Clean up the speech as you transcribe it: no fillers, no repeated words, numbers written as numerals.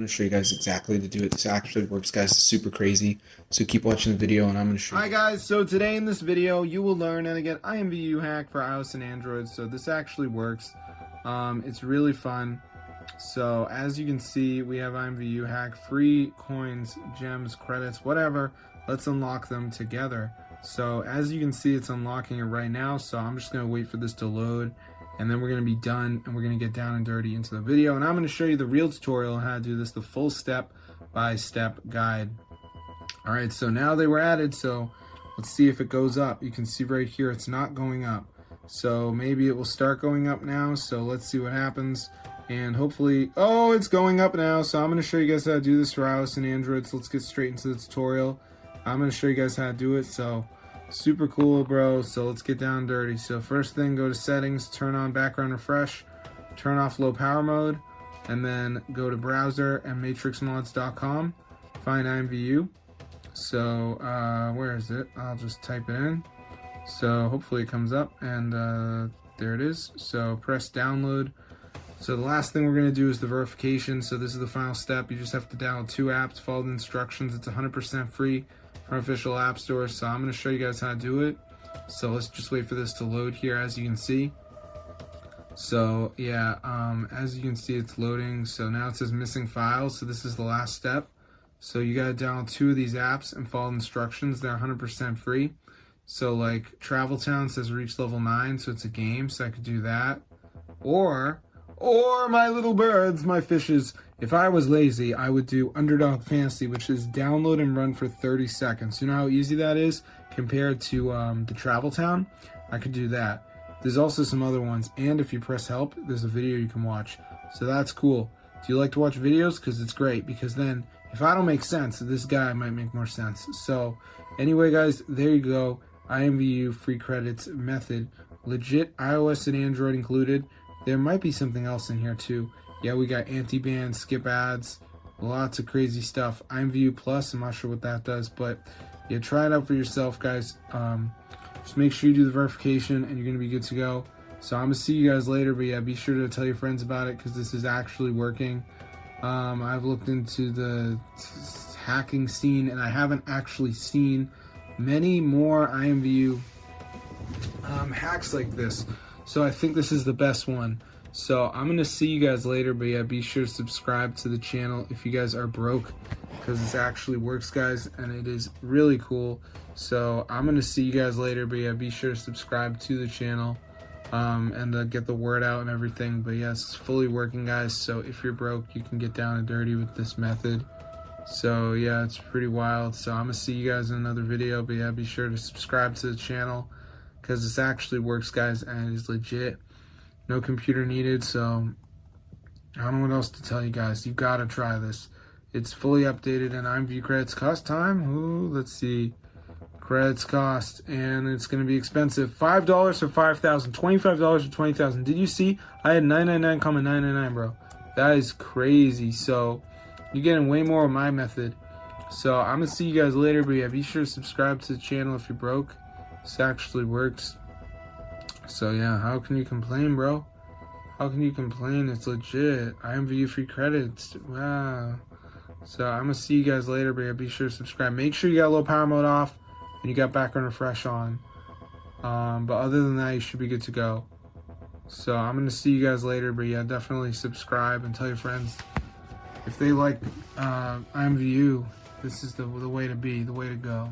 going to show you guys exactly how to do it. This actually works, guys. It's super crazy. So keep watching the video and I'm going to show you. Hi guys, so today in this video you will learn how to get IMVU hack for iOS and Android. So this actually works. It's really fun. So as you can see, we have IMVU hack, free coins, gems, credits, whatever. Let's unlock them together. So as you can see, it's unlocking it right now. So I'm just going to wait for this to load. And then we're going to be done and we're going to get down and dirty into the video. And I'm going to show you the real tutorial on how to do this, the full step-by-step guide. All right, so now they were added, so let's see if it goes up. You can see right here, it's not going up. So maybe it will start going up now. So let's see what happens. And hopefully, oh, it's going up now. So I'm going to show you guys how to do this for iOS and Android. So let's get straight into the tutorial. I'm going to show you guys how to do it. So super cool, bro. So let's get down dirty. So first thing, go to settings, turn on background refresh, turn off low power mode, and then go to browser and matrixmods.com, find IMVU. So where is it? I'll just type it in. So hopefully it comes up, and there it is. So press download. So the last thing we're going to do is the verification. So this is the final step. You just have to download 2 apps, follow the instructions. It's 100% free from official app store. So I'm going to show you guys how to do it. So let's just wait for this to load here, as you can see. So yeah, as you can see, it's loading. So now it says missing files. So this is the last step. So you got to download 2 of these apps and follow the instructions. They're 100% free. So like Travel Town says reach level 9, so it's a game, so I could do that. Or my little birds, my fishes, if I was lazy, I would do Underdog Fantasy, which is download and run for 30 seconds. You know how easy that is compared to the Travel Town? I could do that. There's also some other ones, and if you press help, there's a video you can watch. So that's cool. Do you like to watch videos? Because it's great, because then if I don't make sense, this guy might make more sense. So anyway, guys, there you go. IMVU free credits method. Legit iOS and Android included. There might be something else in here too. Yeah, we got anti-ban, skip ads, lots of crazy stuff. IMVU Plus, I'm not sure what that does, but yeah, try it out for yourself, guys. Just make sure you do the verification and you're going to be good to go. So I'm going to see you guys later, but yeah, be sure to tell your friends about it because this is actually working. I've looked into the hacking scene and I haven't actually seen many more IMVU hacks like this. So I think this is the best one. So I'm going to see you guys later, but yeah, be sure to subscribe to the channel if you guys are broke, because this actually works, guys, and it is really cool. So I'm going to see you guys later, but yeah, be sure to subscribe to the channel and get the word out and everything. But yes, it's fully working, guys. So if you're broke, you can get down and dirty with this method. So yeah, it's pretty wild. So I'm going to see you guys in another video, but yeah, be sure to subscribe to the channel, because this actually works, guys, and it is legit. No computer needed, so I don't know what else to tell you guys. You gotta try this. It's fully updated, and IMVU credits cost time. Ooh, let's see. Credits cost, and it's gonna be expensive. $5 for 5,000, $25 for 20,000. Did you see? I had 999,999, bro. That is crazy. So you're getting way more of my method. So I'm gonna see you guys later, but yeah, be sure to subscribe to the channel if you're broke. This actually works. So yeah, how can you complain, bro? How can you complain? It's legit. IMVU free credits. Wow. So I'm gonna see you guys later, but yeah, be sure to subscribe. Make sure you got low power mode off and you got background refresh on. But other than that, you should be good to go. So I'm gonna see you guys later, but yeah, definitely subscribe and tell your friends if they like IMVU. This is the way to be, the way to go.